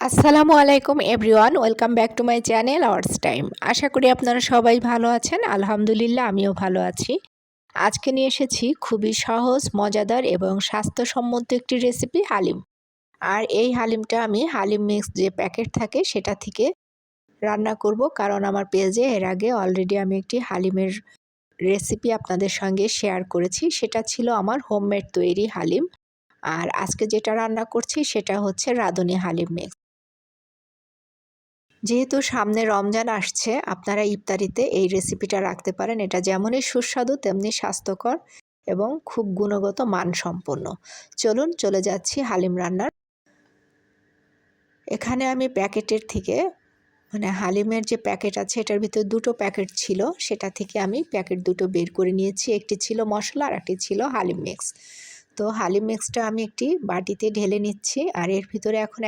আসসালামু আলাইকুম everyone, welcome back to my channel ours time. আশা করি আপনারা সবাই ভালো আছেন। আলহামদুলিল্লাহ আমিও ভালো আছি। আজকে নিয়ে এসেছি খুবই সহজ, মজাদার এবং স্বাস্থ্যসম্মত একটি রেসিপি হালিম। আর এই হালিমটা আমি হালিম মিক্স যে প্যাকেট থাকে সেটা থেকে রান্না করব, কারণ আমার পেজে এর আগে অলরেডি আমি একটি হালিমের রেসিপি আপনাদের সঙ্গে শেয়ার করেছি। সেটা ছিল আমার হোমমেড তৈরি হালিম। আর আজকে যেটা রান্না করছি সেটা হচ্ছে রাঁধুনি হালিম মিক্স। যেহেতু সামনে রমজান আসছে, আপনারা ইফতারিতে এই রেসিপিটা রাখতে পারেন। এটা যেমনই সুস্বাদু তেমনি স্বাস্থ্যকর এবং খুব গুণগত মানসম্পন্ন। চলুন চলে যাচ্ছি হালিম রান্নার। এখানে আমি প্যাকেটের থেকে হালিমের যে প্যাকেট আছে এটার ভিতরে দুটো প্যাকেট ছিল, সেটা থেকে আমি প্যাকেট দুটো বের করে নিয়েছি। একটি ছিল মশলা আর একটি ছিল হালিম মিক্স। তো হালিম মিক্সটা আমি একটি বাটিতে ঢেলে নিচ্ছি, আর এর ভিতরে এখন